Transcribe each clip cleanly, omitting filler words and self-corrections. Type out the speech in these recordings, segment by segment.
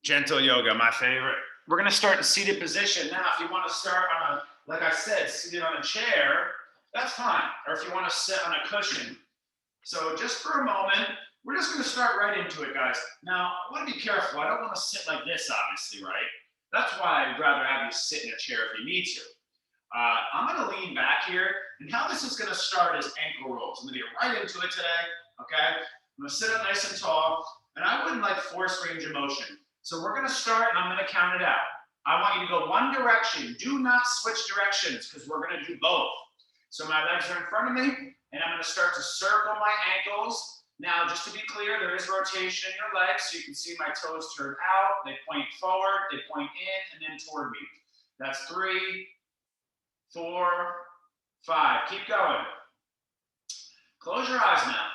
Gentle yoga, my favorite. We're gonna start in seated position. Now, if you wanna start on a, like I said, seated on a chair, that's fine. Or if you wanna sit on a cushion. So just for a moment, we're just gonna start right into it, guys. Now, I wanna be careful. I don't wanna sit like this, obviously, right? That's why I'd rather have you sit in a chair if you need to. I'm gonna lean back here, and how this is gonna start is ankle rolls. I'm gonna get right into it today, okay? I'm gonna sit up nice and tall, and I wouldn't like force range of motion. So we're gonna start, and I'm gonna count it out. I want you to go one direction. Do not switch directions, because we're gonna do both. So my legs are in front of me, and I'm gonna start to circle my ankles. Now, just to be clear, there is rotation in your legs, so you can see my toes turn out, they point forward, they point in, and then toward me. That's 3, 4, 5. Keep going. Close your eyes now.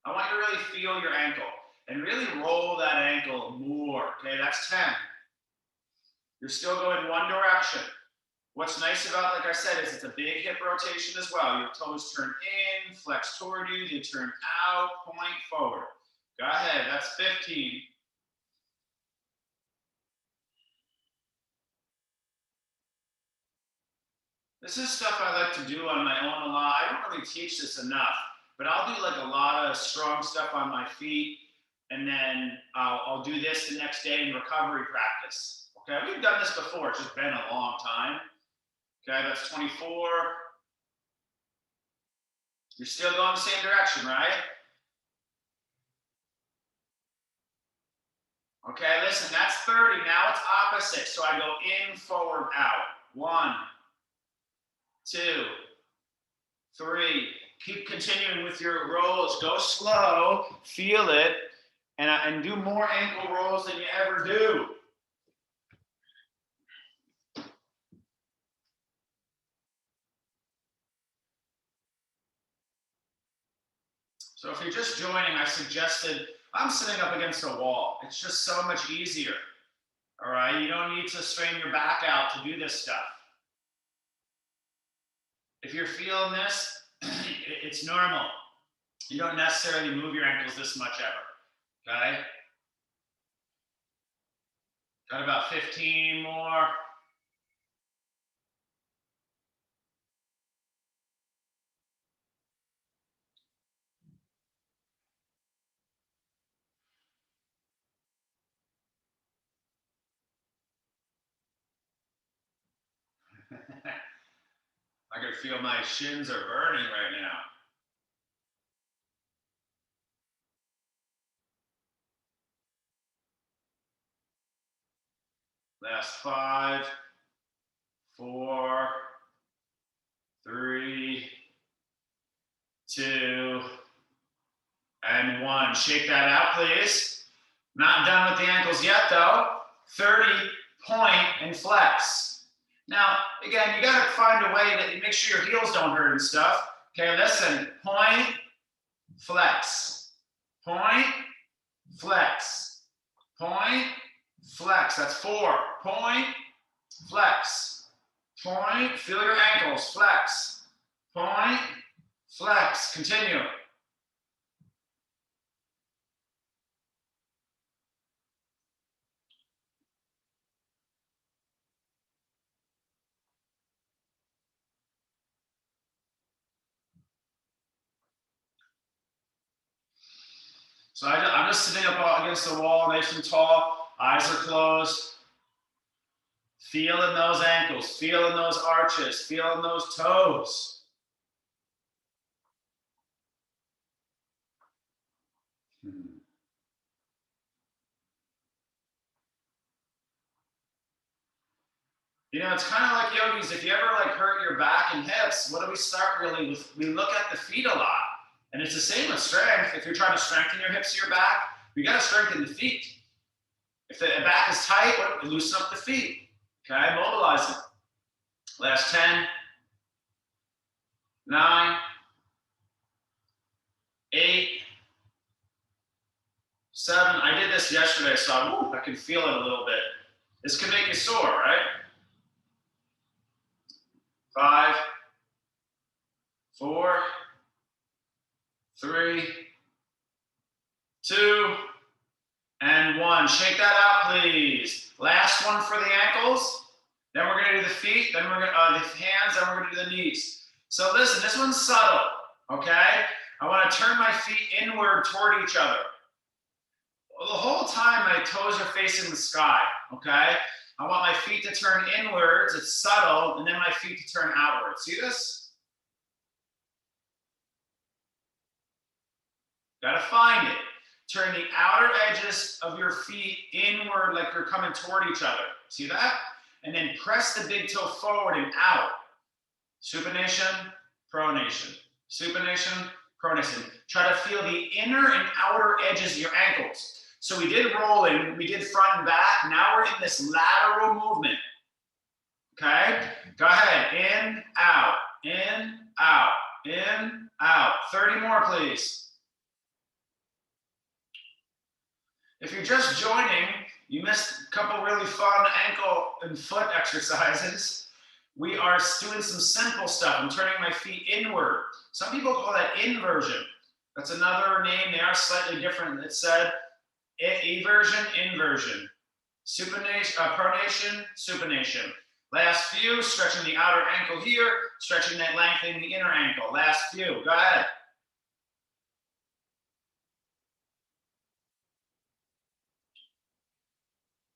I want you to really feel your ankle and really roll that ankle more. Okay, that's 10. You're still going one direction. What's nice about, like I said, is it's a big hip rotation as well. Your toes turn in, flex toward you, they turn out, point forward. Go ahead, that's 15. This is stuff I like to do on my own a lot. I don't really teach this enough, but I'll do like a lot of strong stuff on my feet, and then I'll do this the next day in recovery practice. Okay, we've done this before. It's just been a long time. Okay, that's 24. You're still going the same direction, right? Okay, listen, that's 30. Now it's opposite. So I go in, forward, out. 1, 2, 3. Keep continuing with your rolls. Go slow, feel it, and do more ankle rolls than you ever do. So if you're just joining, I suggested, I'm sitting up against a wall. It's just so much easier. All right, you don't need to strain your back out to do this stuff. If you're feeling this, it's normal. You don't necessarily move your ankles this much ever, okay? Got about 15 more. I can feel my shins are burning right now. Last 5, 4, 3, 2, and 1. Shake that out, please. Not done with the ankles yet, though. 30, point, and flex. Now, again, you got to find a way that you make sure your heels don't hurt and stuff. Okay, listen. Point, flex. Point, flex. Point, flex. That's 4. Point, flex. Point, feel your ankles. Flex. Point, flex. Continue. So I'm just sitting up against the wall, nice and tall. Eyes are closed. Feeling those ankles, feeling those arches, feeling those toes. You know, it's kind of like yogis. If you ever like hurt your back and hips, what do we start really with? We look at the feet a lot. And it's the same with strength. If you're trying to strengthen your hips or your back, you got to strengthen the feet. If the back is tight, loosen up the feet. Okay, mobilize it. Last 10, 9, 8, 7. I did this yesterday, so I can feel it a little bit. This can make you sore, right? 5, 4, 3, 2, And 1. Shake that out, please. Last one for the ankles. Then we're going to do the feet. Then we're going to the hands. Then we're going to do the knees. So listen, this one's subtle. Okay. I want to turn my feet inward toward each other. The whole time my toes are facing the sky. Okay. I want my feet to turn inwards. It's subtle, and then my feet to turn outwards. See this? Gotta find it. Turn the outer edges of your feet inward like you're coming toward each other. See that? And then press the big toe forward and out. Supination, pronation. Supination, pronation. Try to feel the inner and outer edges of your ankles. So we did rolling, we did front and back. Now we're in this lateral movement. Okay? Go ahead. In, out, in, out, in, out. 30 more, please. If you're just joining, you missed a couple really fun ankle and foot exercises. We are doing some simple stuff. I'm turning my feet inward. Some people call that inversion. That's another name. They are slightly different. It said eversion, inversion. Supination, pronation, supination. Last few, stretching the outer ankle here, stretching that, lengthening the inner ankle. Last few. Go ahead.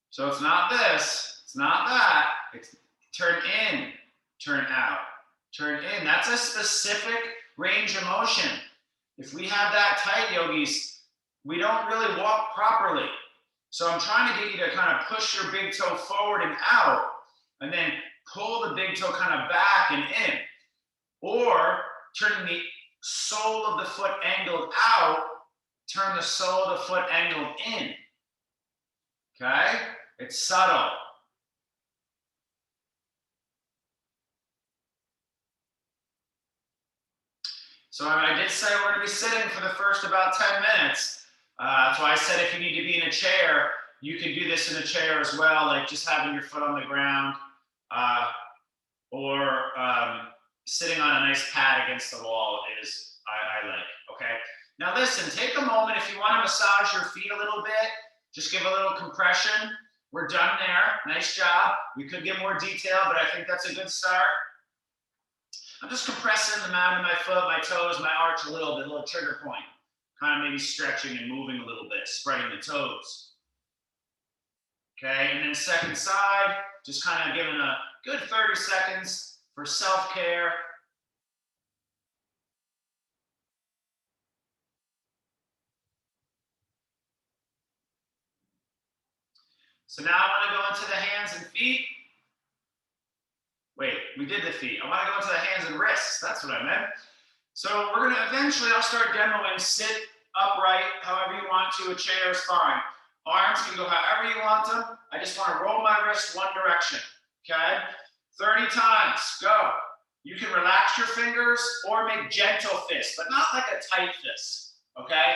So it's not this, it's not that. It's turn in, turn out, turn in. That's a specific range of motion. If we have that tight, yogis, we don't really walk properly. So I'm trying to get you to kind of push your big toe forward and out, and then pull the big toe kind of back and in. Or turning the sole of the foot angled out, turn the sole of the foot angled in. Okay? It's subtle. So I did say we're going to be sitting for the first about 10 minutes. That's why I said if you need to be in a chair, you can do this in a chair as well, like just having your foot on the ground or sitting on a nice pad against the wall is I like, okay? Now listen, take a moment. If you want to massage your feet a little bit, just give a little compression. We're done there. Nice job. We could get more detail, but I think that's a good start. I'm just compressing the mound of my foot, my toes, my arch a little bit, a little trigger point. Kind of maybe stretching and moving a little bit, spreading the toes. Okay, and then second side, just kind of giving a good 30 seconds for self-care. So now I want to go into the hands and feet. Wait, we did the feet. I want to go into the hands and wrists. That's what I meant. So we're going to eventually, I'll start demoing sit upright, however you want to. A chair is fine. Arms can go however you want them. I just want to roll my wrist one direction. Okay? 30 times. Go. You can relax your fingers or make gentle fists, but not like a tight fist. Okay?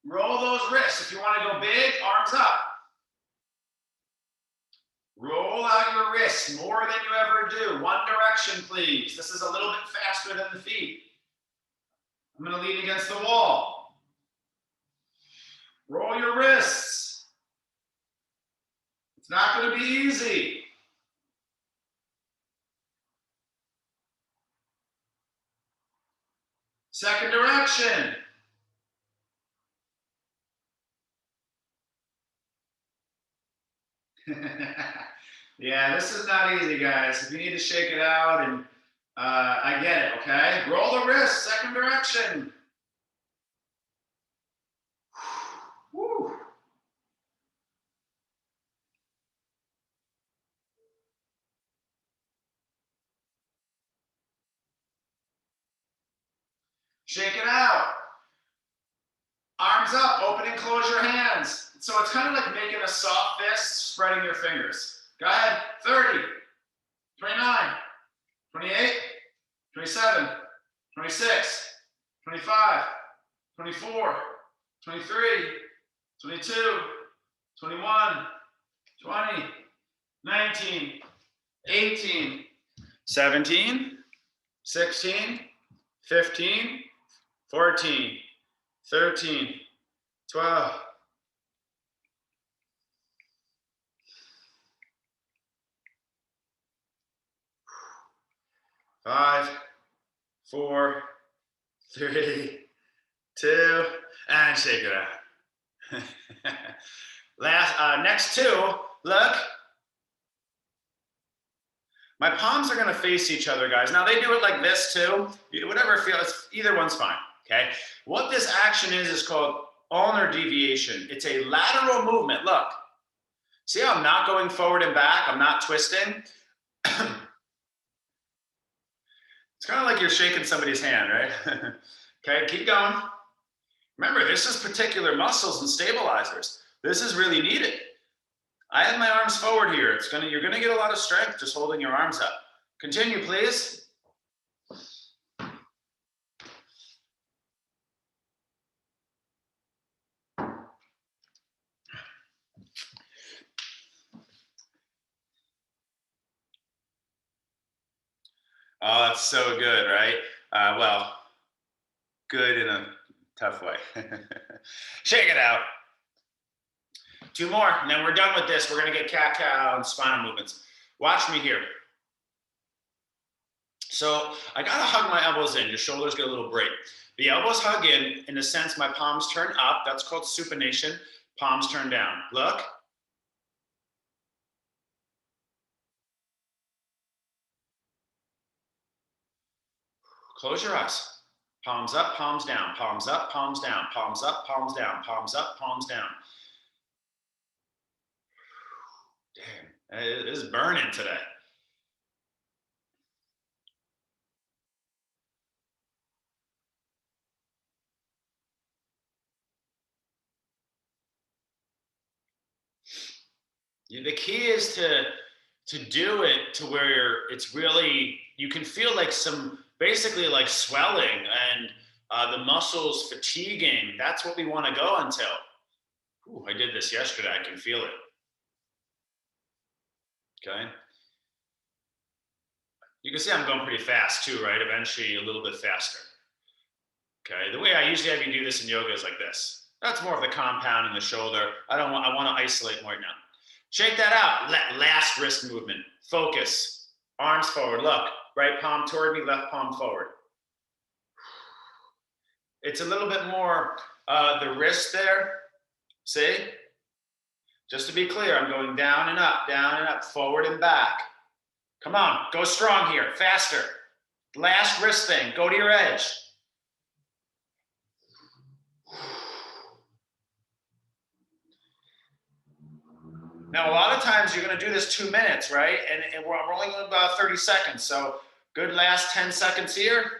Roll those wrists. If you want to go big, arms up. Roll out your wrists more than you ever do. One direction, please. This is a little bit faster than the feet. I'm going to lean against the wall. Roll your wrists. It's not going to be easy. Second direction. Yeah, this is not easy, guys. If you need to shake it out, and I get it, okay? Roll the wrist, second direction. Woo. Shake it out. Arms up, open and close your hands. So it's kind of like making a soft fist, spreading your fingers. Go ahead, 30, 29, 28, 27, 26, 25, 24, 23, 22, 21, 20, 19, 18, 17, 16, 15, 14, 13, 12, 5, 4, 3, 2, and shake it out. Next two, look. My palms are gonna face each other, guys. Now they do it like this too. Whatever feels, either one's fine, okay? What this action is called ulnar deviation. It's a lateral movement, look. See how I'm not going forward and back? I'm not twisting. It's kind of like you're shaking somebody's hand, right? Okay, keep going. Remember, this is particular muscles and stabilizers. This is really needed. I have my arms forward here. You're gonna get a lot of strength just holding your arms up. Continue, please. Oh, that's so good, right? Well, good in a tough way. Shake it out. Two more, and then we're done with this. We're gonna get cat-cow and spinal movements. Watch me here. So I gotta hug my elbows in. Your shoulders get a little break. The elbows hug in the sense my palms turn up. That's called supination. Palms turn down. Look. Close your eyes. Palms up, palms down, palms up, palms down, palms up, palms down, palms up, palms down. Damn, it is burning today. The key is to do it to where it's really, you can feel like basically like swelling and the muscles fatiguing. That's what we want to go until. Ooh, I did this yesterday. I can feel it. Okay. You can see I'm going pretty fast too, right? Eventually a little bit faster. Okay. The way I usually have you do this in yoga is like this. That's more of the compound in the shoulder. I want to isolate more now. Shake that out. Last wrist movement. Focus. Arms forward. Look. Right palm toward me, left palm forward. It's a little bit more the wrist there. See? Just to be clear, I'm going down and up, forward and back. Come on, go strong here, faster. Last wrist thing, go to your edge. Now, a lot of times you're gonna do this 2 minutes, right? And we're only going about 30 seconds. So good last 10 seconds here.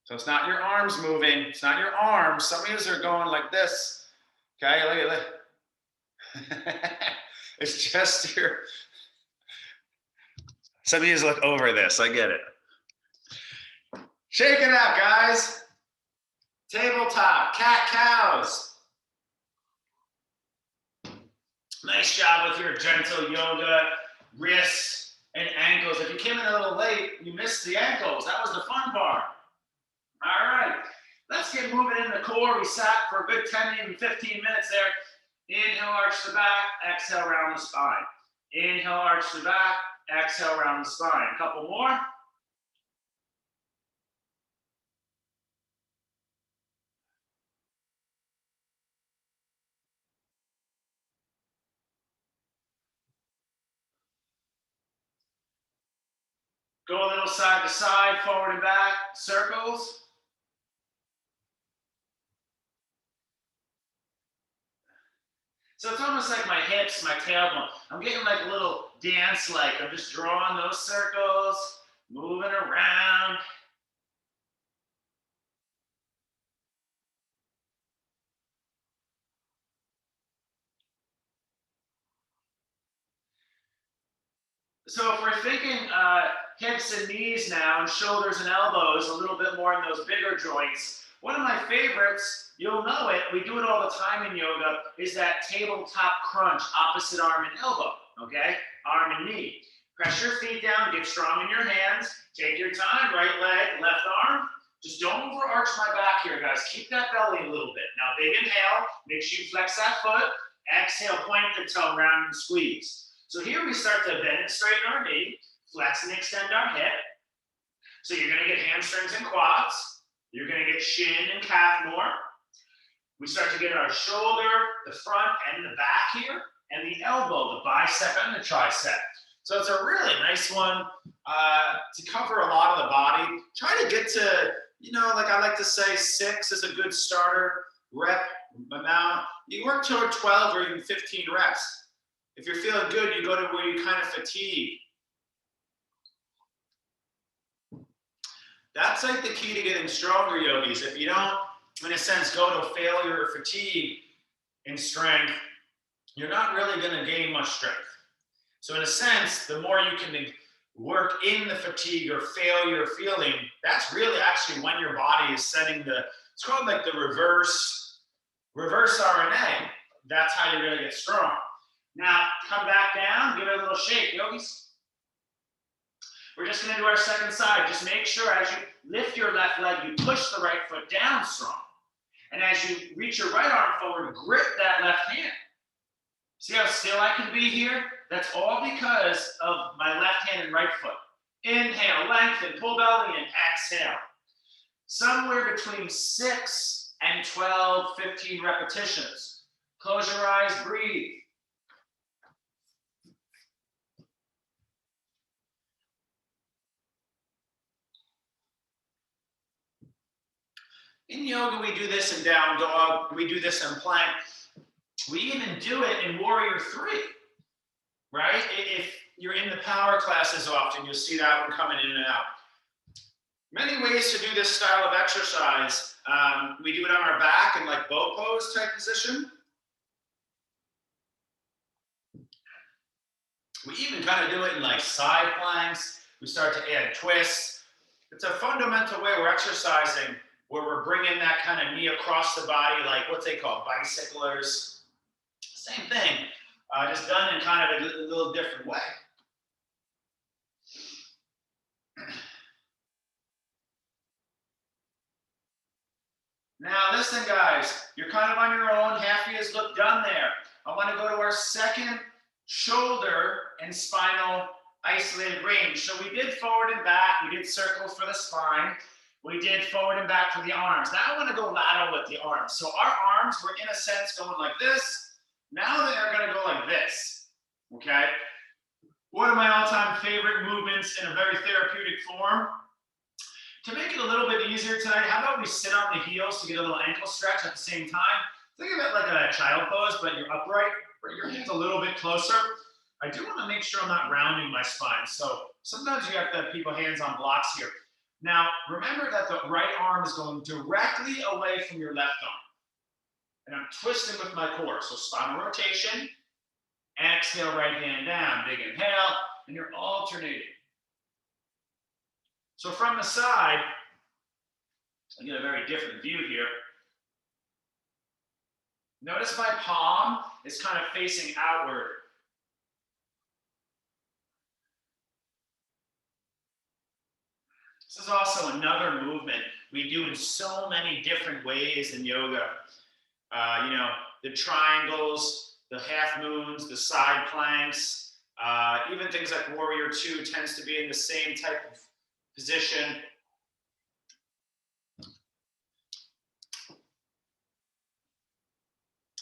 So it's not your arms moving, it's not your arms. Some of you are going like this. Okay, look at it's just your, some of you look over this, I get it. Shake it out, guys. Tabletop, cat-cows. Nice job with your gentle yoga, wrists and ankles. If you came in a little late, you missed the ankles. That was the fun part. All right, let's get moving in the core. We sat for a good 10, even 15 minutes there. Inhale, arch the back, exhale, round the spine. Inhale, arch the back, exhale, round the spine. A couple more. Go a little side to side, forward and back, circles. So it's almost like my hips, my tailbone. I'm getting like a little dance-like. I'm just drawing those circles, moving around. So if we're thinking hips and knees now, and shoulders and elbows, a little bit more in those bigger joints, one of my favorites, you'll know it, we do it all the time in yoga, is that tabletop crunch, opposite arm and elbow, okay? Arm and knee. Press your feet down, get strong in your hands, take your time, right leg, left arm. Just don't overarch my back here, guys. Keep that belly a little bit. Now, big inhale, make sure you flex that foot. Exhale, point the toe, round and squeeze. So here we start to bend and straighten our knee, flex and extend our hip. So you're gonna get hamstrings and quads. You're gonna get shin and calf more. We start to get our shoulder, the front and the back here, and the elbow, the bicep and the tricep. So it's a really nice one to cover a lot of the body. Try to get to, like I like to say, 6 is a good starter rep amount. You work toward 12 or even 15 reps. If you're feeling good, you go to where you kind of fatigue. That's like the key to getting stronger, yogis. If you don't, in a sense, go to failure or fatigue in strength, you're not really going to gain much strength. So in a sense, the more you can work in the fatigue or failure feeling, that's really actually when your body is setting it's called like the reverse RNA. That's how you're going to get strong. Now, come back down, give it a little shake, yogis. We're just going to do our second side. Just make sure as you lift your left leg, you push the right foot down strong. And as you reach your right arm forward, grip that left hand. See how still I can be here? That's all because of my left hand and right foot. Inhale, lengthen, pull belly in, exhale. Somewhere between 6 and 12, 15 repetitions. Close your eyes, breathe. In yoga, we do this in down dog. We do this in plank. We even do it in warrior 3, right? If you're in the power classes often, you'll see that one coming in and out. Many ways to do this style of exercise. We do it on our back in like boat pose type position. We even kind of do it in like side planks. We start to add twists. It's a fundamental way we're exercising where we're bringing that kind of knee across the body, like what they call bicyclers. Same thing, just done in kind of a little different way. Now listen, guys, you're kind of on your own. Half of you look done there. I want to go to our second shoulder and spinal isolated range. So we did forward and back. We did circles for the spine. We did forward and back for the arms. Now I want to go lateral with the arms. So our arms were in a sense going like this. Now they are going to go like this, okay? One of my all-time favorite movements in a very therapeutic form. To make it a little bit easier tonight, how about we sit on the heels to get a little ankle stretch at the same time? Think of it like a child pose, but you're upright, bring your hands a little bit closer. I do want to make sure I'm not rounding my spine. So sometimes you have to have people hands on blocks here. Now, remember that the right arm is going directly away from your left arm. And I'm twisting with my core. So spinal rotation, exhale, right hand down, big inhale, and you're alternating. So from the side, I get a very different view here. Notice my palm is kind of facing outward. This is also another movement we do in so many different ways in yoga. The triangles, the half moons, the side planks, even things like warrior 2 tends to be in the same type of position.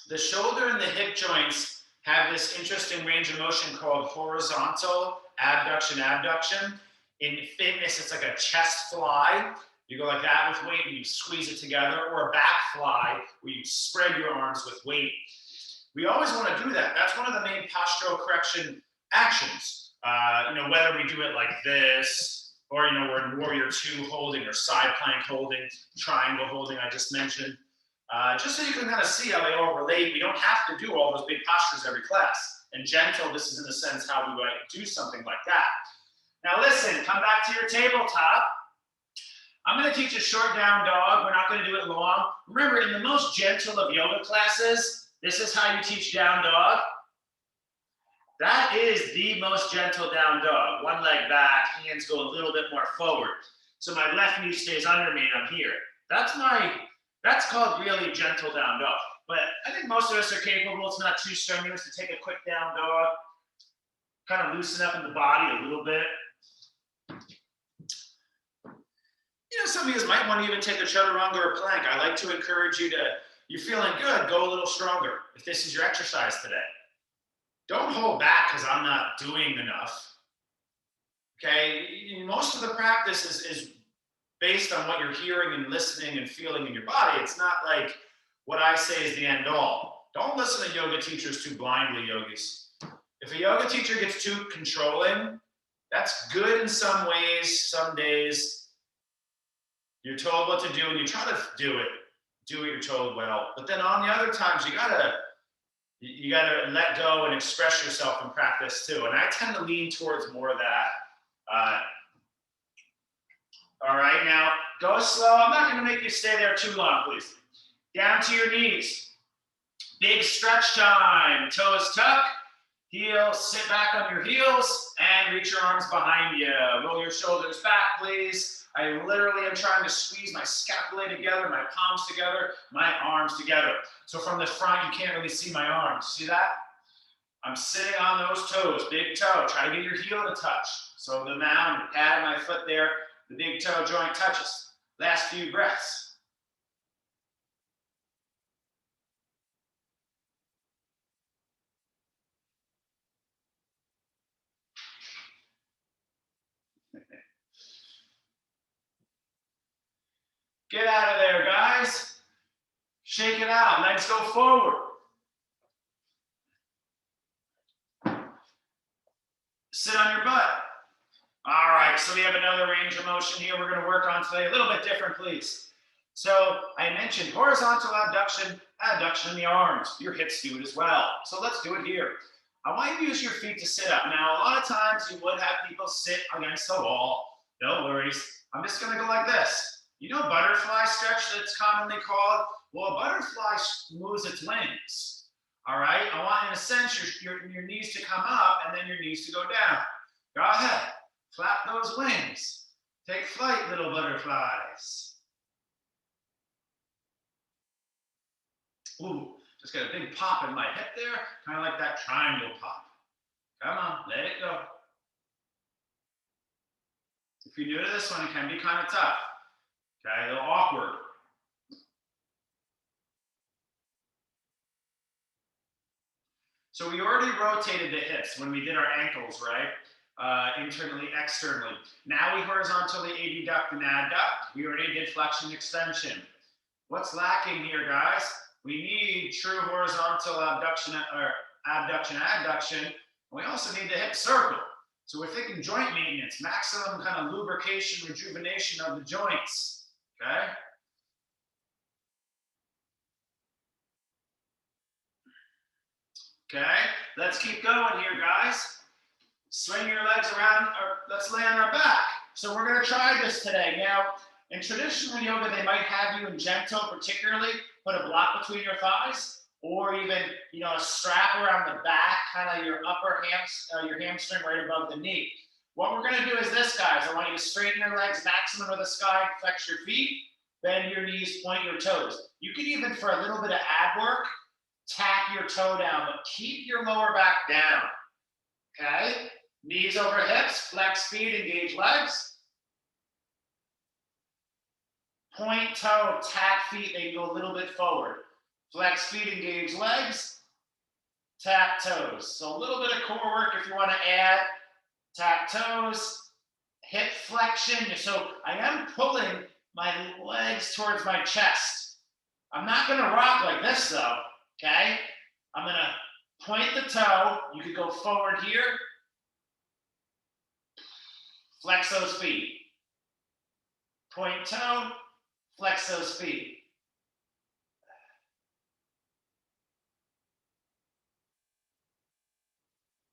The shoulder and the hip joints have this interesting range of motion called horizontal abduction. In fitness, it's like a chest fly. You go like that with weight and you squeeze it together, or a back fly where you spread your arms with weight. We always want to do that. That's one of the main postural correction actions. Whether we do it like this, or we're in warrior 2 holding, or side plank holding, triangle holding I just mentioned. Just so you can kind of see how they all relate. We don't have to do all those big postures every class. And gentle, this is in a sense how we might do something like that. Now listen, come back to your tabletop. I'm going to teach a short down dog. We're not going to do it long. Remember, in the most gentle of yoga classes, this is how you teach down dog. That is the most gentle down dog. One leg back, hands go a little bit more forward. So my left knee stays under me and I'm here. That's called really gentle down dog. But I think most of us are capable. It's not too strenuous to take a quick down dog. kind of loosen up in the body a little bit. You know, some of you might want to even take a chaturanga or plank. I like to encourage you to, you're feeling good, go a little stronger if this is your exercise today. Don't hold back because I'm not doing enough. Okay, most of the practice is based on what you're hearing and listening and feeling in your body. It's not like what I say is the end all. Don't listen to yoga teachers too blindly, yogis. If a yoga teacher gets too controlling, that's good in some ways, some days. You're told what to do and you try to do what you're told well. But then on the other times, you gotta let go and express yourself in practice too. And I tend to lean towards more of that. All right, now go slow. I'm not gonna make you stay there too long, please. Down to your knees. Big stretch time. Toes tuck, heels, sit back on your heels and reach your arms behind you. Roll your shoulders back, please. I literally am trying to squeeze my scapulae together, my palms together, my arms together. So from the front, you can't really see my arms. See that? I'm sitting on those toes, big toe. Try to get your heel to touch. So the mound, the pad of my foot there, the big toe joint touches. Last few breaths. Get out of there, guys. Shake it out. Legs go forward. Sit on your butt. All right, so we have another range of motion here we're going to work on today. A little bit different, please. So I mentioned horizontal abduction, adduction in the arms. Your hips do it as well. So let's do it here. I want you to use your feet to sit up. Now, a lot of times you would have people sit against the wall. No worries. I'm just going to go like this. You know butterfly stretch that's commonly called? Well, a butterfly moves its wings. All right? I want, in a sense, your knees to come up and then your knees to go down. Go ahead. Flap those wings. Take flight, little butterflies. Ooh, just got a big pop in my hip there, kind of like that triangle pop. Come on, let it go. If you're new to this one, it can be kind of tough. Okay, a little awkward. So we already rotated the hips when we did our ankles, right? Internally, externally. Now we horizontally adduct and adduct. We already did flexion extension. What's lacking here, guys? We need true horizontal abduction or abduction, adduction. And we also need the hip circle. So we're thinking joint maintenance, maximum kind of lubrication, rejuvenation of the joints. Okay. Okay, let's keep going here, guys. Swing your legs around, or let's lay on our back. So we're gonna try this today. Now, in traditional yoga, they might have you in gentle, particularly, put a block between your thighs, or even, a strap around the back, kind of your upper your hamstring right above the knee. What we're gonna do is this, guys. I want you to straighten your legs maximum to the sky, flex your feet, bend your knees, point your toes. You can even, for a little bit of ab work, tap your toe down, but keep your lower back down. Okay? Knees over hips, flex feet, engage legs. Point toe, tap feet, they go a little bit forward. Flex feet, engage legs. Tap toes. So a little bit of core work if you want to add. Tap toes. Hip flexion. So I am pulling my legs towards my chest. I'm not going to rock like this though. Okay? I'm going to point the toe. You could go forward here. Flex those feet. Point toe. Flex those feet.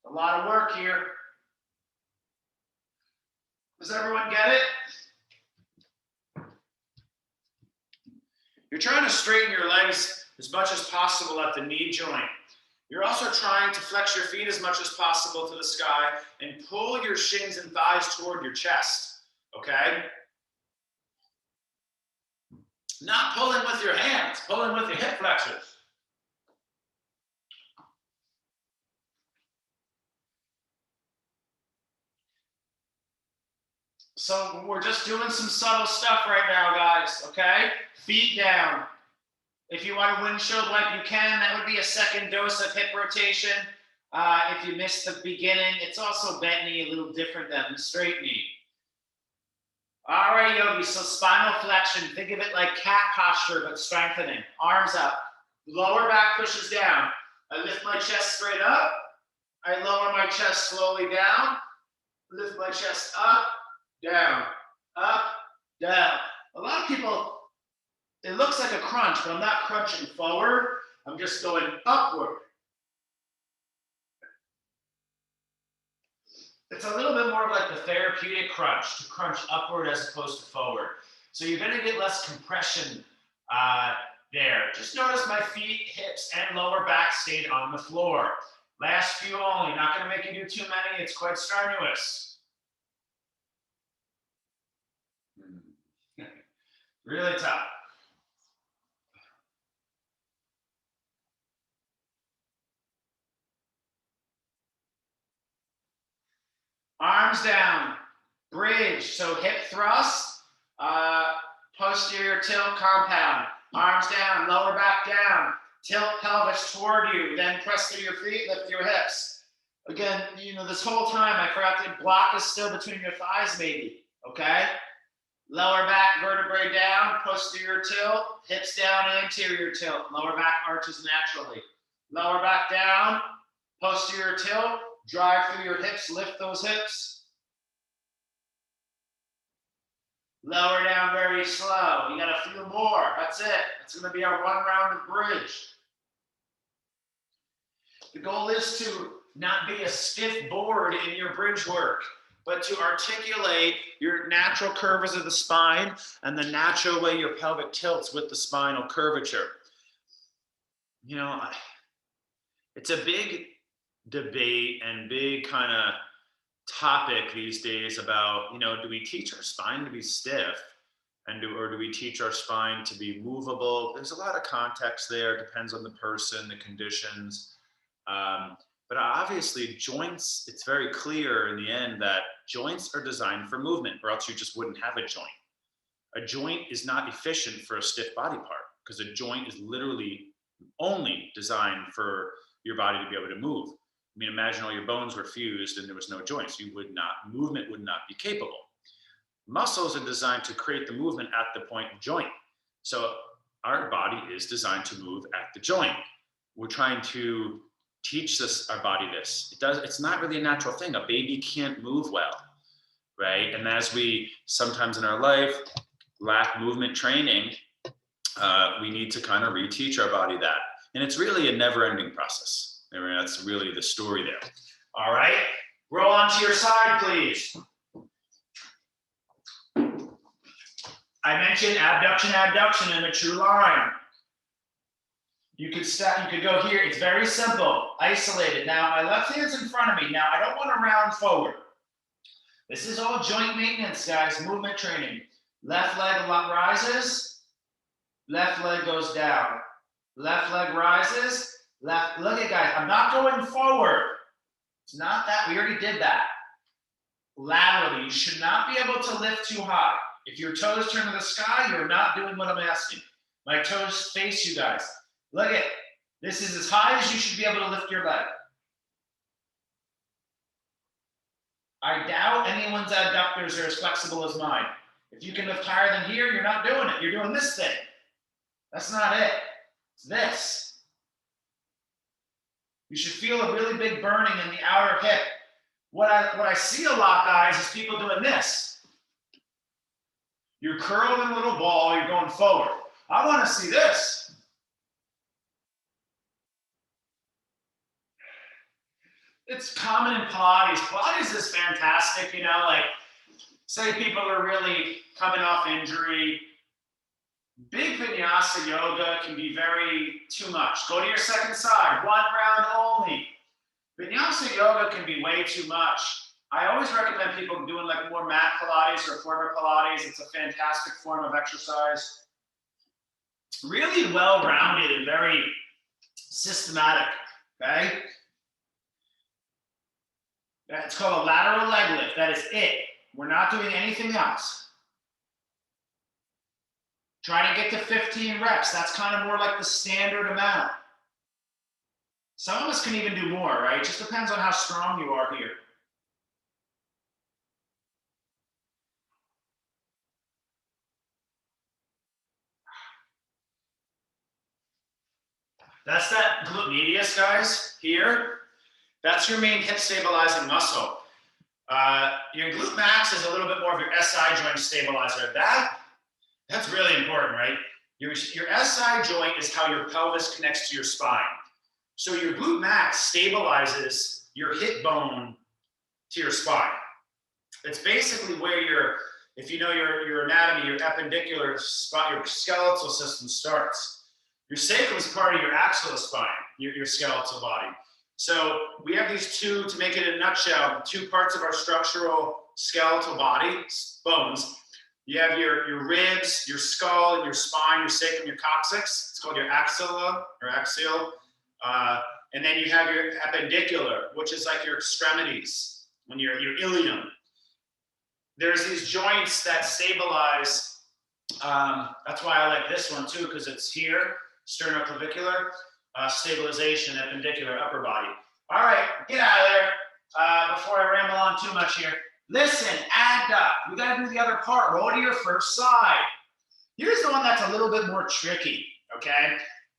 A lot of work here. Does everyone get it? You're trying to straighten your legs as much as possible at the knee joint. You're also trying to flex your feet as much as possible to the sky and pull your shins and thighs toward your chest, okay? Not pulling with your hands, pulling with your hip flexors. So we're just doing some subtle stuff right now, guys, okay? Feet down. If you want a windshield wipe, you can. That would be a second dose of hip rotation. If you missed the beginning, it's also bent knee, a little different than the straight knee. All right, yogis, so spinal flexion. Think of it like cat posture, but strengthening. Arms up. Lower back pushes down. I lift my chest straight up. I lower my chest slowly down. Lift my chest up, down, up, down. A lot of people, it looks like a crunch, but I'm not crunching forward. I'm just going upward. It's a little bit more of like the therapeutic crunch, to crunch upward as opposed to forward. So you're going to get less compression there. Just notice my feet, hips, and lower back stayed on the floor. Last few only. Not going to make you do too many. It's quite strenuous. Really tough. Arms down, bridge, so hip thrust, posterior tilt compound. Arms down, lower back down, tilt pelvis toward you, then press through your feet, lift your hips. Again, you know, this whole time I forgot to block is still between your thighs maybe, okay? Lower back vertebrae down, posterior tilt, hips down, anterior tilt. Lower back arches naturally. Lower back down, posterior tilt. Drive through your hips, lift those hips. Lower down very slow. You gotta feel more, that's it. It's gonna be our one round of bridge. The goal is to not be a stiff board in your bridge work, but to articulate your natural curves of the spine and the natural way your pelvic tilts with the spinal curvature. You know, it's a big debate and big kind of topic these days about, you know, do we teach our spine to be stiff or do we teach our spine to be movable? There's a lot of context there. It depends on the person, the conditions. But obviously joints, it's very clear in the end that joints are designed for movement, or else you just wouldn't have a joint. A joint is not efficient for a stiff body part because a joint is literally only designed for your body to be able to move. I mean, imagine all your bones were fused and there was no joints. Movement would not be capable. Muscles are designed to create the movement at the point of joint. So our body is designed to move at the joint. We're trying to teach our body this. It's not really a natural thing. A baby can't move well, right? And as we sometimes in our life lack movement training, we need to kind of reteach our body that. And it's really a never-ending process. I mean, that's really the story there. All right, roll onto your side, please. I mentioned abduction in a true line. You could go here. It's very simple, isolated. Now, my left hand's in front of me. Now, I don't want to round forward. This is all joint maintenance, guys, movement training. Left leg rises, left leg goes down. Left leg rises, left, look at guys, I'm not going forward. It's not that, we already did that. Laterally, you should not be able to lift too high. If your toes turn to the sky, you're not doing what I'm asking. My toes face you guys. Look at, this is as high as you should be able to lift your leg. I doubt anyone's adductors are as flexible as mine. If you can lift higher than here, you're not doing it. You're doing this thing. That's not it. It's this. You should feel a really big burning in the outer hip. What I see a lot, guys, is people doing this. You're curling a little ball, you're going forward. I want to see this. It's common in Pilates. Pilates is fantastic, you know, like say people are really coming off injury. Big vinyasa yoga can be too much. Go to your second side, one round only. Vinyasa yoga can be way too much. I always recommend people doing like more mat Pilates or former Pilates. It's a fantastic form of exercise. Really well-rounded and very systematic, okay? It's called a lateral leg lift. That is it. We're not doing anything else. Try to get to 15 reps. That's kind of more like the standard amount. Some of us can even do more, right? It just depends on how strong you are here. That's that glute medius, guys, here. That's your main hip stabilizing muscle. Your glute max is a little bit more of your SI joint stabilizer. That's really important, right? Your SI joint is how your pelvis connects to your spine. So your glute max stabilizes your hip bone to your spine. It's basically where if you know your anatomy, your appendicular spine, your skeletal system starts. Your sacrum is part of your axial spine, your skeletal body. So we have these two, to make it in a nutshell, two parts of our structural skeletal body, bones. You have your ribs, your skull, and your spine, your sacrum, your coccyx. It's called your axilla or axial. And then you have your appendicular, which is like your extremities, when your ilium. There's these joints that stabilize. That's why I like this one too, because it's here, sternoclavicular, stabilization, appendicular, upper body. All right, get out of there before I ramble on too much here. Listen, adduct. We got to do the other part. Roll to your first side. Here's the one that's a little bit more tricky, okay?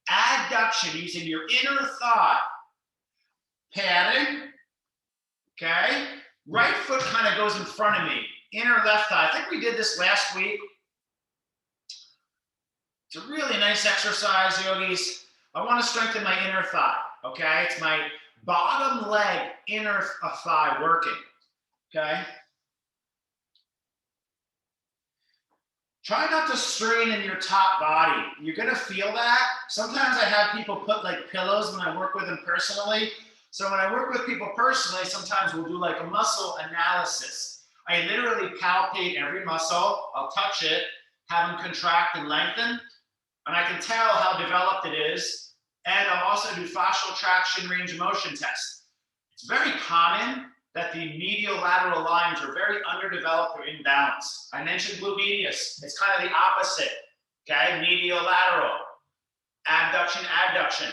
Adduction using your inner thigh. Padding, okay? Right foot kind of goes in front of me. Inner left thigh. I think we did this last week. It's a really nice exercise, yogis. I want to strengthen my inner thigh, okay? It's my bottom leg inner thigh working, okay? Try not to strain in your top body. You're gonna feel that. Sometimes I have people put like pillows when I work with them personally. So when I work with people personally, sometimes we'll do like a muscle analysis. I literally palpate every muscle. I'll touch it, have them contract and lengthen, and I can tell how developed it is. And I'll also do fascial traction range of motion test. It's very common that the medial lateral lines are very underdeveloped or imbalanced. I mentioned glute medius. It's kind of the opposite, okay? Medial lateral, abduction, adduction.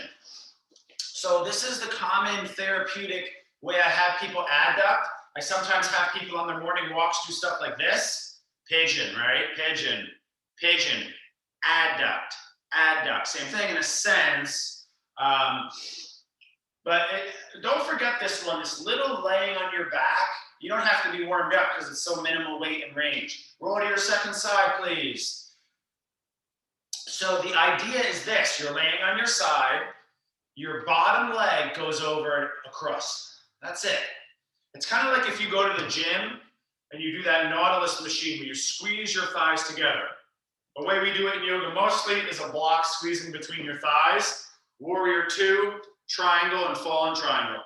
So this is the common therapeutic way I have people adduct. I sometimes have people on their morning walks do stuff like this. Pigeon, right? Pigeon, pigeon, adduct, adduct. Same thing in a sense. But don't forget this one, this little laying on your back. You don't have to be warmed up because it's so minimal weight and range. Roll to your second side, please. So the idea is this, you're laying on your side, your bottom leg goes over across. That's it. It's kind of like if you go to the gym and you do that Nautilus machine where you squeeze your thighs together. The way we do it in yoga mostly is a block squeezing between your thighs. Warrior two, triangle, and fallen triangle.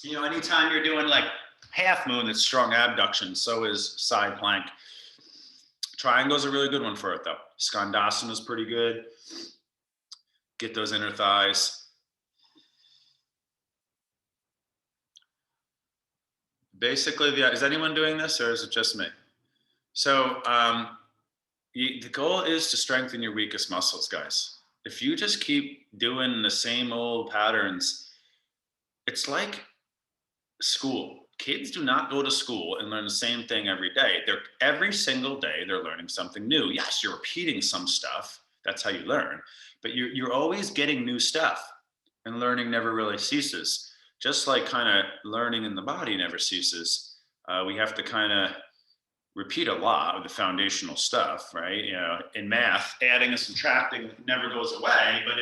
You know, anytime you're doing like half moon, it's strong abduction. So is side plank. Triangle's a really good one for it though. Skandasana is pretty good. Get those inner thighs. Basically, is anyone doing this or is it just me? So the goal is to strengthen your weakest muscles, guys. If you just keep doing the same old patterns, it's like school. Kids do not go to school and learn the same thing every day. Every single day, they're learning something new. Yes, you're repeating some stuff. That's how you learn. But you're always getting new stuff, and learning never really ceases. Just like kind of learning in the body never ceases. We have to kind of repeat a lot of the foundational stuff, right? You know, in math, adding and subtracting never goes away, but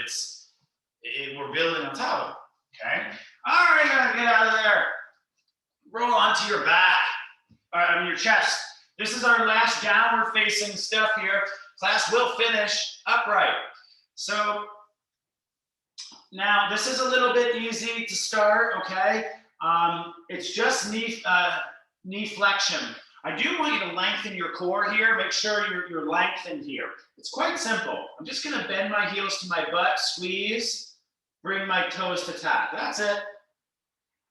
we're building on top of it, okay? All right, get out of there. Roll onto your back, your chest. This is our last downward facing stuff here. Class will finish upright. So now this is a little bit easy to start, okay? It's just knee flexion. I do want you to lengthen your core here. Make sure you're lengthened here. It's quite simple. I'm just gonna bend my heels to my butt, squeeze, bring my toes to tap. That's it.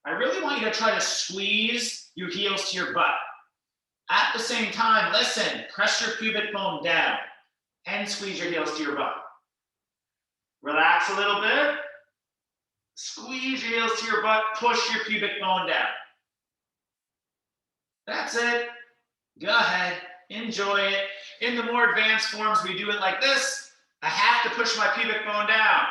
I really want you to try to squeeze your heels to your butt. At the same time, listen, press your pubic bone down and squeeze your heels to your butt. Relax a little bit. Squeeze your heels to your butt, push your pubic bone down. That's it. Go ahead, enjoy it. In the more advanced forms, we do it like this. I have to push my pubic bone down.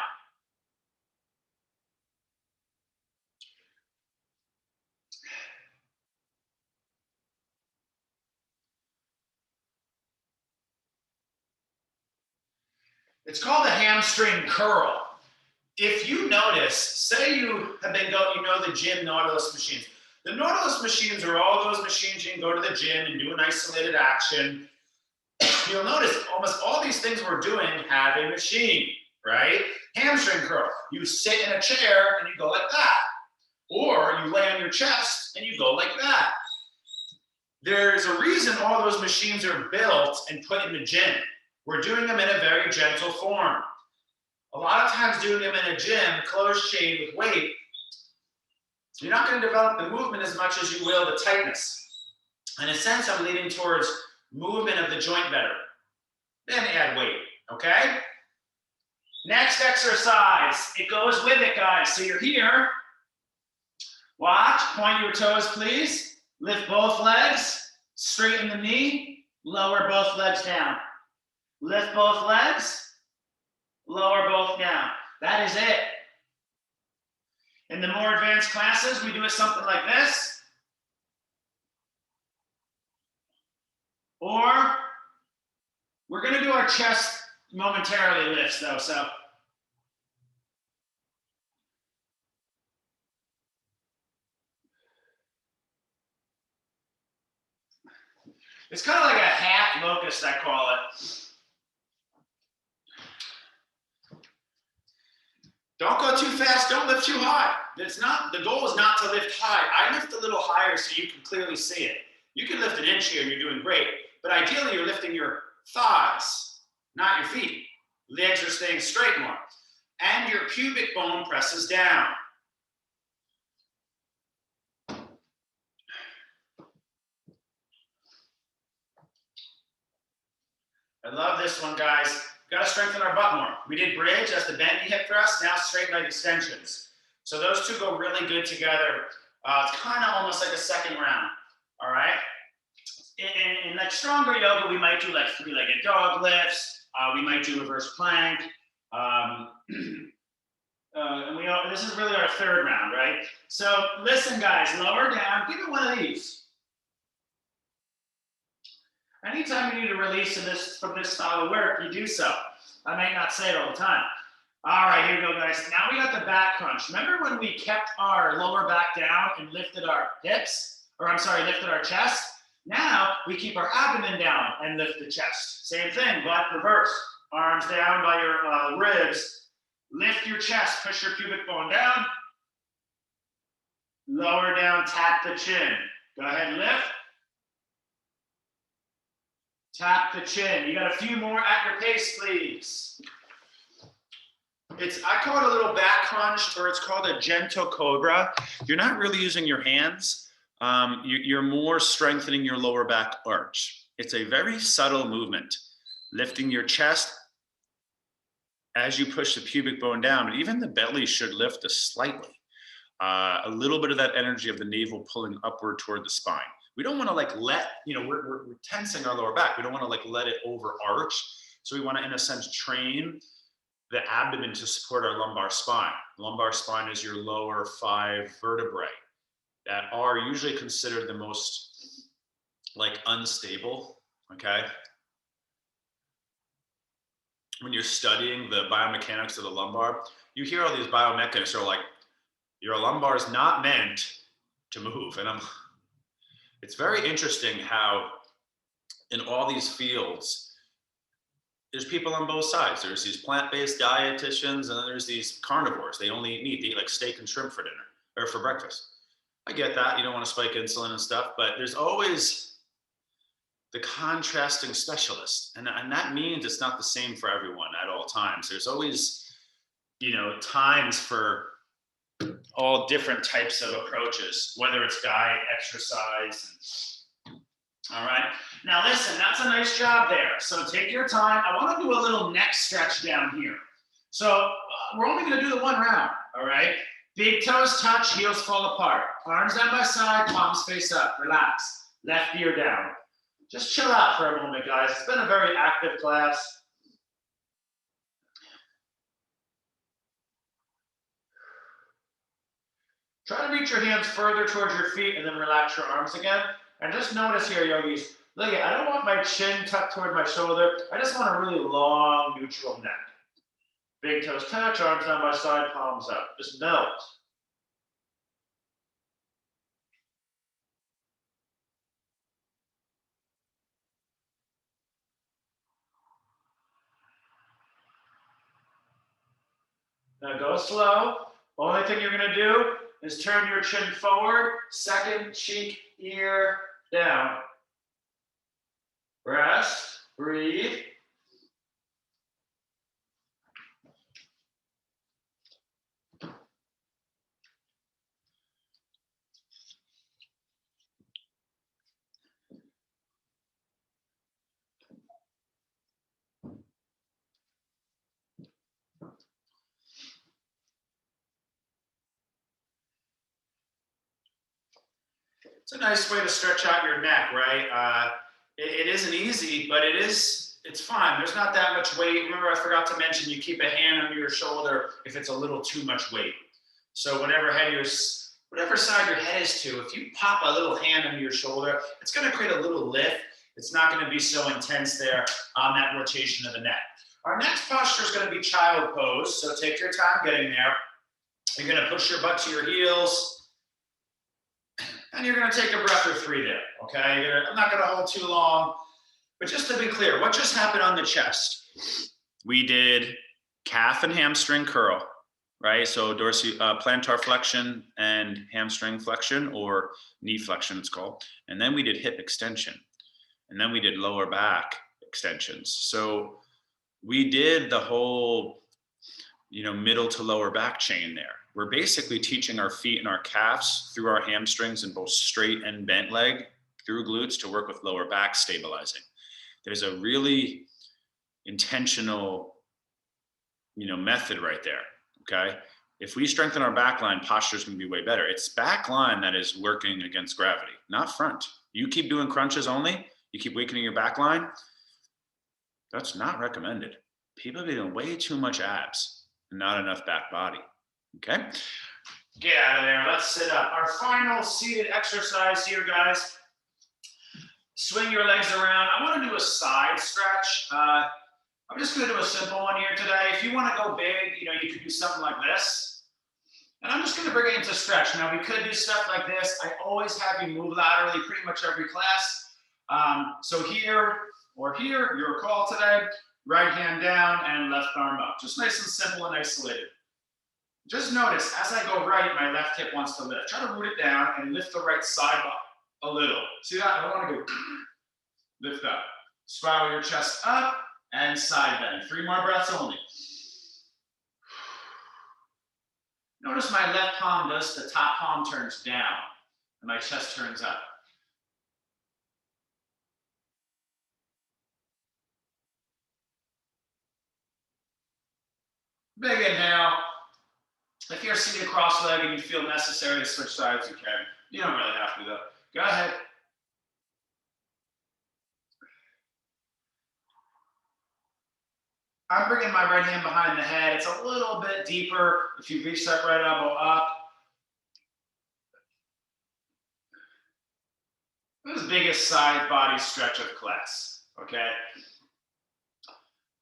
It's called a hamstring curl. If you notice, say you have been the gym Nautilus machines. The Nautilus machines are all those machines you can go to the gym and do an isolated action. You'll notice almost all these things we're doing have a machine, right? Hamstring curl. You sit in a chair and you go like that. Or you lay on your chest and you go like that. There's a reason all those machines are built and put in the gym. We're doing them in a very gentle form. A lot of times doing them in a gym, closed chain with weight, you're not going to develop the movement as much as you will the tightness. In a sense, I'm leaning towards movement of the joint better. Then add weight, okay? Next exercise, it goes with it, guys. So you're here. Watch, point your toes, please. Lift both legs, straighten the knee, lower both legs down. Lift both legs, lower both down. That is it. In the more advanced classes, we do it something like this. Or we're going to do our chest momentarily lifts though, so. It's kind of like a half locust, I call it. Don't go too fast, don't lift too high. The goal is not to lift high. I lift a little higher so you can clearly see it. You can lift an inch here and you're doing great, but ideally you're lifting your thighs, not your feet. Legs are staying straight more. And your pubic bone presses down. I love this one, guys. We've got to strengthen our butt more. We did bridge, that's the bendy hip thrust, now straight leg extensions. So those two go really good together. It's kind of almost like a second round, all right? In like stronger yoga, we might do like three-legged dog lifts. We might do reverse plank. This is really our third round, right? So listen, guys, lower down. Give it one of these. Anytime you need a release from this style of work, you do so. I might not say it all the time. All right, here we go, guys. Now we got the back crunch. Remember when we kept our lower back down and lifted our hips? Lifted our chest? Now we keep our abdomen down and lift the chest. Same thing, but reverse. Arms down by your ribs. Lift your chest, push your pubic bone down. Lower down, tap the chin. Go ahead, lift. Tap the chin. You got a few more at your pace, please. I call it a little back crunch, or it's called a gentle cobra. You're not really using your hands. You're more strengthening your lower back arch. It's a very subtle movement. Lifting your chest as you push the pubic bone down, but even the belly should lift slightly. A little bit of that energy of the navel pulling upward toward the spine. We don't want to we're tensing our lower back. We don't want to let it overarch. So we want to, in a sense, train the abdomen to support our lumbar spine. Lumbar spine is your lower 5 vertebrae that are usually considered the most unstable, okay? When you're studying the biomechanics of the lumbar, you hear all these biomechanics are like, your lumbar is not meant to move. And it's very interesting how in all these fields, there's people on both sides. There's these plant-based dietitians, and then there's these carnivores. They eat like steak and shrimp for dinner or for breakfast. I get that. You don't want to spike insulin and stuff, but there's always the contrasting specialist. And that means it's not the same for everyone at all times. There's always, times for all different types of approaches, whether it's diet, exercise. All right. Now listen, that's a nice job there. So take your time. I want to do a little neck stretch down here. So we're only going to do the one round. All right. Big toes touch, heels fall apart. Arms down by side, palms face up. Relax. Left ear down. Just chill out for a moment, guys. It's been a very active class. Try to reach your hands further towards your feet and then relax your arms again. And just notice here, yogis, look, I don't want my chin tucked toward my shoulder. I just want a really long, neutral neck. Big toes touch, arms down by side, palms up. Just melt. Now go slow. Only thing you're gonna do is turn your chin forward, second cheek, ear down. Rest, breathe. It's a nice way to stretch out your neck, right? It isn't easy, but it's fine. There's not that much weight. Remember, I forgot to mention, you keep a hand under your shoulder if it's a little too much weight. So whatever side your head is to, if you pop a little hand under your shoulder, it's going to create a little lift. It's not going to be so intense there on that rotation of the neck. Our next posture is going to be child pose. So take your time getting there. You're going to push your butt to your heels. And you're going to take a breath or three there, okay? I'm not going to hold too long. But just to be clear, what just happened on the chest? We did calf and hamstring curl, right? So plantar flexion and hamstring flexion, or knee flexion it's called. And then we did hip extension. And then we did lower back extensions. So we did the whole, middle to lower back chain there. We're basically teaching our feet and our calves through our hamstrings and both straight and bent leg through glutes to work with lower back stabilizing. There's a really intentional, method right there, okay? If we strengthen our back line, posture is going to be way better. It's back line that is working against gravity, not front. You keep doing crunches only, you keep weakening your back line, that's not recommended. People are doing way too much abs and not enough back body. Okay, get out of there. Let's sit up. Our final seated exercise here, guys. Swing your legs around. I want to do a side stretch. I'm just going to do a simple one here today. If you want to go big, you could do something like this. And I'm just going to bring it into stretch. Now, we could do stuff like this. I always have you move laterally pretty much every class. So here or here, your call today. Right hand down and left arm up. Just nice and simple and isolated. Just notice, as I go right, my left hip wants to lift. Try to root it down and lift the right side up a little. See that? I don't want to go lift up. Spiral your chest up and side bend. 3 more breaths only. Notice my left palm does, the top palm turns down and my chest turns up. Big inhale. If you're seated cross-legged and you feel necessary to switch sides, you can. You don't really have to, though. Go ahead. I'm bringing my right hand behind the head. It's a little bit deeper if you reach that right elbow up. This is the biggest side body stretch of class, okay?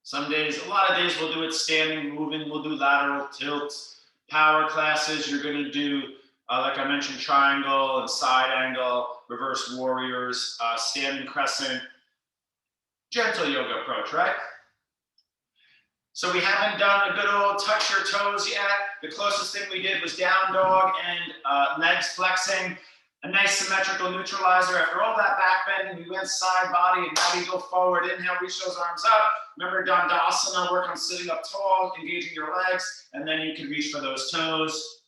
Some days, a lot of days we'll do it standing, moving, we'll do lateral tilts. Power classes, you're going to do, like I mentioned, triangle and side angle, reverse warriors, standing crescent, gentle yoga approach, right? So we haven't done a good old touch your toes yet. The closest thing we did was down dog and legs flexing, a nice symmetrical neutralizer. After all that back bending, we went side body, and now we go forward. Inhale, reach those arms up. Remember Dandasana, work on sitting up tall, engaging your legs, and then you can reach for those toes.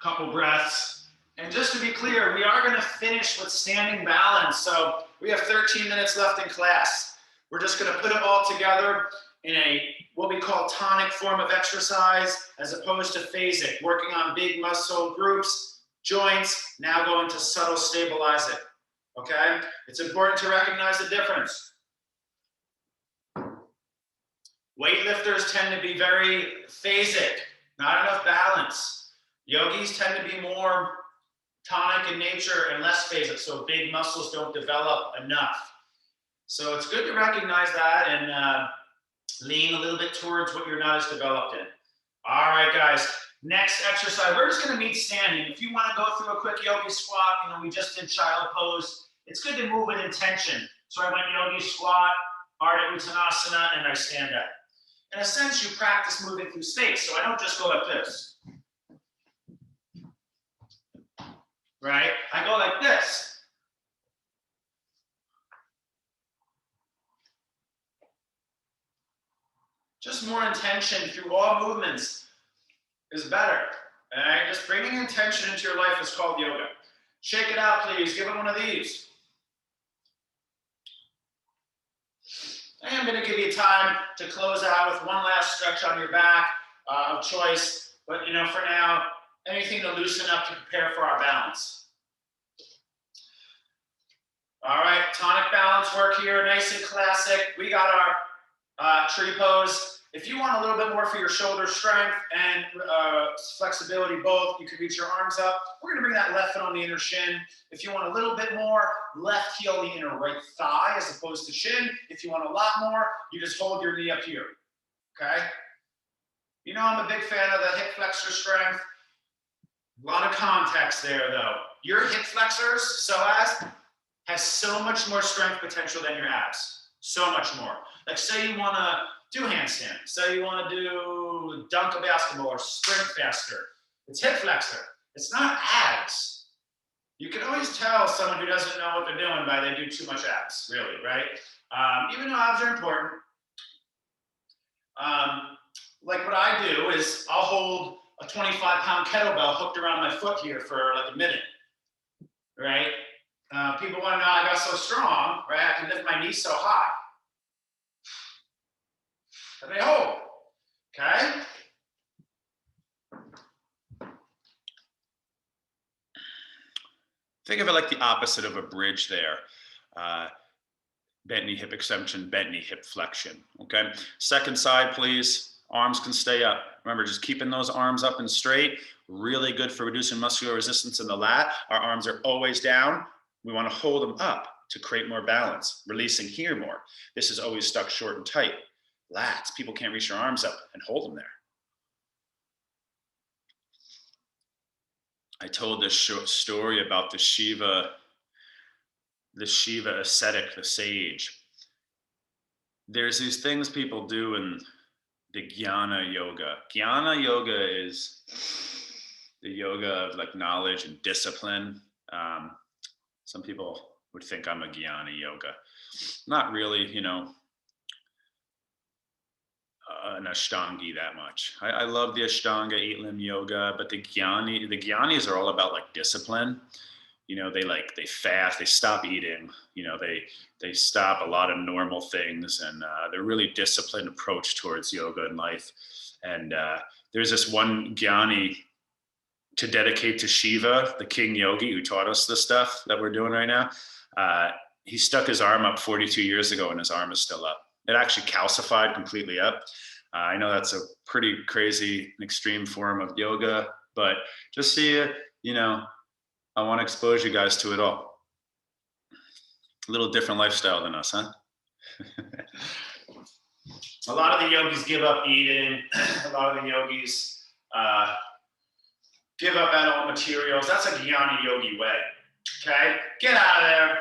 Couple breaths. And just to be clear, we are going to finish with standing balance. So we have 13 minutes left in class. We're just going to put it all together in a what we call tonic form of exercise, as opposed to phasic, working on big muscle groups, joints, now going to subtle stabilize it. Okay? It's important to recognize the difference. Weightlifters tend to be very phasic, not enough balance. Yogis tend to be more tonic in nature and less phasic, so big muscles don't develop enough. So it's good to recognize that and lean a little bit towards what you're not as developed in. All right, guys, next exercise, we're just gonna meet standing. If you wanna go through a quick yogi squat, we just did child pose. It's good to move with intention. So I went yogi squat, Ardha Uttanasana, and I stand up. In a sense, you practice moving through space. So I don't just go like this. Right? I go like this. Just more intention through all movements is better. All right? Just bringing intention into your life is called yoga. Shake it out, please. Give it one of these. I am going to give you time to close out with one last stretch on your back of choice. But, for now, anything to loosen up to prepare for our balance. All right, tonic balance work here, nice and classic. We got our tree pose. If you want a little bit more for your shoulder strength and flexibility both, you can reach your arms up. We're gonna bring that left foot on the inner shin. If you want a little bit more, left heel on the inner right thigh as opposed to shin. If you want a lot more, you just hold your knee up here, okay? I'm a big fan of the hip flexor strength. A lot of context there though. Your hip flexors, psoas, has so much more strength potential than your abs. So much more. Like say you wanna do handstand. Say you wanna do dunk a basketball or sprint faster. It's hip flexor. It's not abs. You can always tell someone who doesn't know what they're doing by they do too much abs, really, right? Even though abs are important. Like what I do is I'll hold a 25-pound kettlebell hooked around my foot here for like a minute, right? People want to know I got so strong, right? I can lift my knees so high. And they hold, okay? Think of it like the opposite of a bridge there. Bent knee hip extension, bent knee hip flexion, okay? Second side, please. Arms can stay up. Remember, just keeping those arms up and straight, really good for reducing muscular resistance in the lat. Our arms are always down. We want to hold them up to create more balance, releasing here more. This is always stuck short and tight. Lats, people can't reach their arms up and hold them there. I told this short story about the Shiva ascetic, the sage. There's these things people do in the Jnana yoga. Jnana yoga is the yoga of like knowledge and discipline. Some people would think I'm a Jnana yoga. Not really, an Ashtangi that much. I love the Ashtanga 8-limb yoga, but the Jnanis are all about like discipline. They fast, they stop eating, they stop a lot of normal things, and they're really disciplined approach towards yoga and life. And there's this one Jnani to dedicate to Shiva, the king yogi who taught us this stuff that we're doing right now. He stuck his arm up 42 years ago and his arm is still up. It actually calcified completely up. I know that's a pretty crazy and extreme form of yoga, but just see it, I want to expose you guys to it all. A little different lifestyle than us, huh? A lot of the yogis give up eating. A lot of the yogis give up edible materials. That's a Jnana yogi way, okay? Get out of there.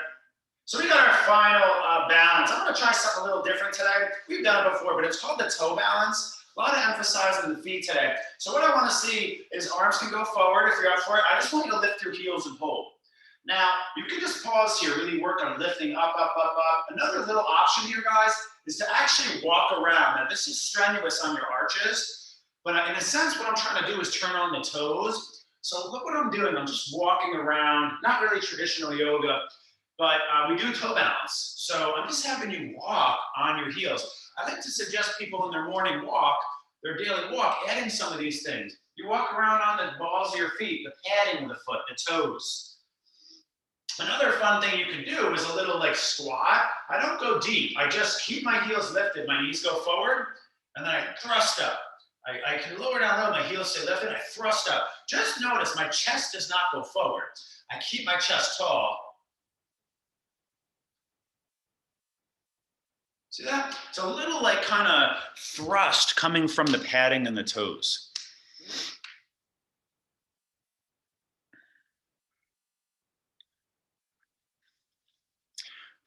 So we got our final balance. I'm gonna try something a little different today. We've done it before, but it's called the toe balance. A lot of emphasis on the feet today. So what I wanna see is arms can go forward if you're up for it. I just want you to lift your heels and hold. Now, you can just pause here, really work on lifting up, up, up, up. Another little option here, guys, is to actually walk around. Now, this is strenuous on your arches, but in a sense, what I'm trying to do is turn on the toes. So look what I'm doing. I'm just walking around, not really traditional yoga, but we do toe balance. So I'm just having you walk on your heels. I like to suggest people in their morning walk, their daily walk, adding some of these things. You walk around on the balls of your feet, the padding of the foot, the toes. Another fun thing you can do is a little like squat. I don't go deep. I just keep my heels lifted. My knees go forward, and then I thrust up. I can lower down low, my heels stay lifted, I thrust up. Just notice my chest does not go forward. I keep my chest tall. See that? It's a little like kind of thrust coming from the padding and the toes.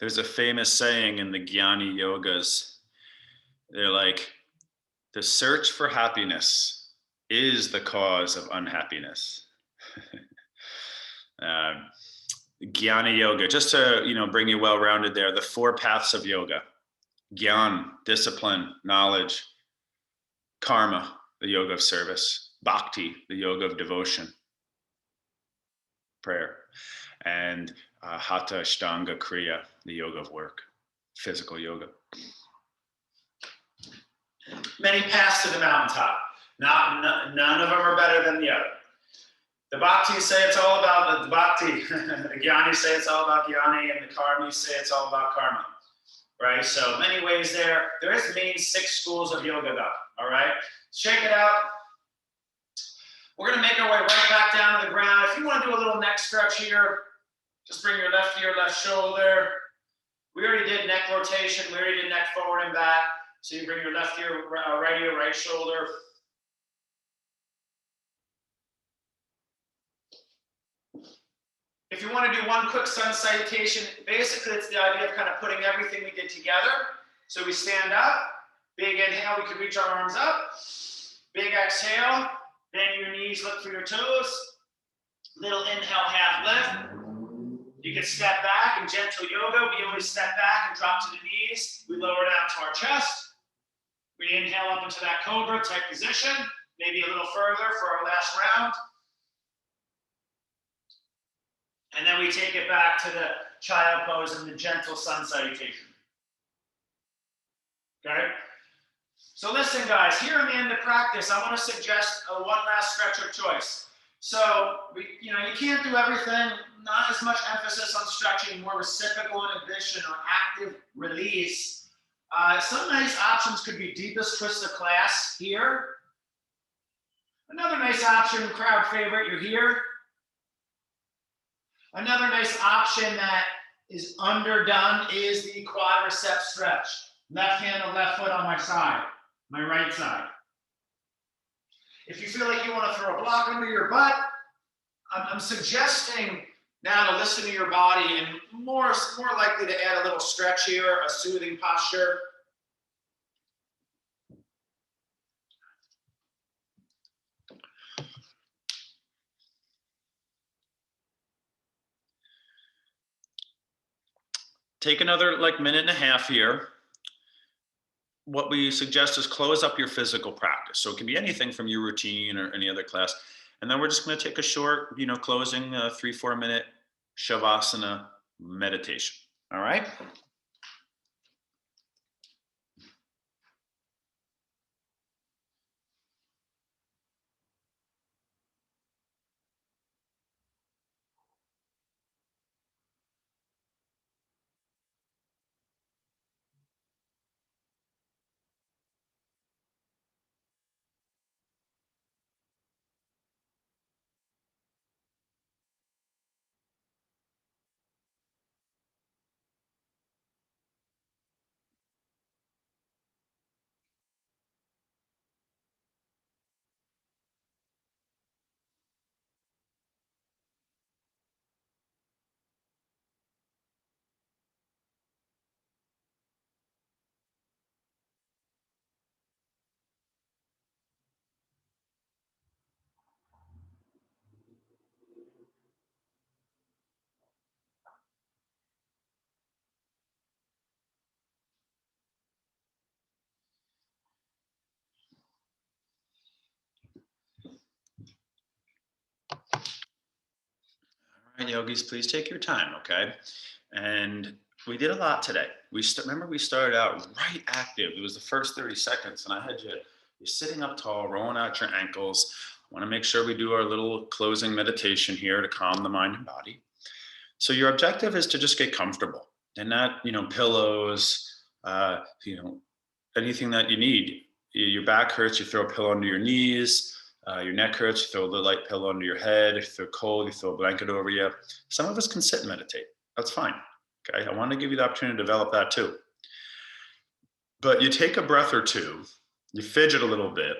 There's a famous saying in the Jnani yogas. They're like, the search for happiness is the cause of unhappiness. Jnana yoga, just to bring you well-rounded there, the 4 paths of yoga: Gyan, discipline, knowledge; Karma, the yoga of service; Bhakti, the yoga of devotion, prayer; and Hatha Ashtanga Kriya, the yoga of work, physical yoga. Many paths to the mountaintop. None of them are better than the other. The Bhaktis say it's all about the Bhakti. The Jnanis say it's all about Jnani, and the Karmis say it's all about karma. Right? So many ways there. There is main 6 schools of yoga though. All right? Check it out. We're going to make our way right back down to the ground. If you want to do a little neck stretch here, just bring your left ear, left shoulder. We already did neck rotation. We already did neck forward and back. So you bring your left ear, right ear, right shoulder. If you want to do one quick sun salutation, basically it's the idea of kind of putting everything we did together. So we stand up, big inhale, we can reach our arms up. Big exhale, bend your knees, look for your toes. Little inhale, half lift. You can step back in gentle yoga. We always step back and drop to the knees. We lower down to our chest. We inhale up into that cobra type position, maybe a little further for our last round. And then we take it back to the child pose and the gentle sun salutation. Okay? So listen, guys, here in the end of practice, I want to suggest one last stretch of choice. So, you can't do everything, not as much emphasis on stretching, more reciprocal inhibition or active release. Some nice options could be deepest twist of class here. Another nice option, crowd favorite, you're here. Another nice option that is underdone is the quadricep stretch. Left hand and left foot on my side, my right side. If you feel like you want to throw a block under your butt, I'm suggesting now to listen to your body and more likely to add a little stretch here, a soothing posture. Take another minute and a half here. What we suggest is close up your physical practice. So it can be anything from your routine or any other class. And then we're just going to take a short, closing 3-4 minute Shavasana meditation. All right. yogis, please take your time, okay? And we did a lot today. Remember we started out right active. It was the first 30 seconds, and I had you're sitting up tall, rolling out your ankles. I want to make sure we do our little closing meditation here to calm the mind and body. So your objective is to just get comfortable and not, pillows, anything that you need. Your back hurts, you throw a pillow under your knees. Your neck hurts, you throw a little light pillow under your head. If you're cold, you throw a blanket over you. Some of us can sit and meditate. That's fine. Okay. I want to give you the opportunity to develop that too. But you take a breath or two, you fidget a little bit,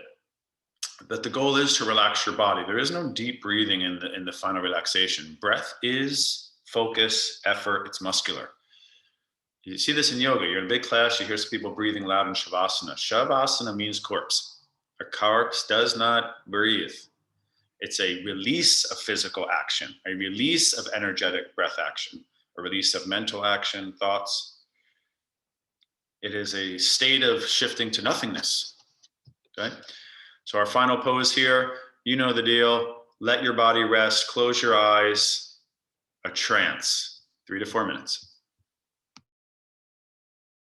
but the goal is to relax your body. There is no deep breathing in the final relaxation. Breath is focus, effort, it's muscular. You see this in yoga. You're in a big class, you hear some people breathing loud in Shavasana. Shavasana means corpse. A corpse does not breathe. It's a release of physical action, a release of energetic breath action, a release of mental action, thoughts. It is a state of shifting to nothingness. Okay. So our final pose here, you know the deal. Let your body rest, close your eyes, a trance, 3 to 4 minutes.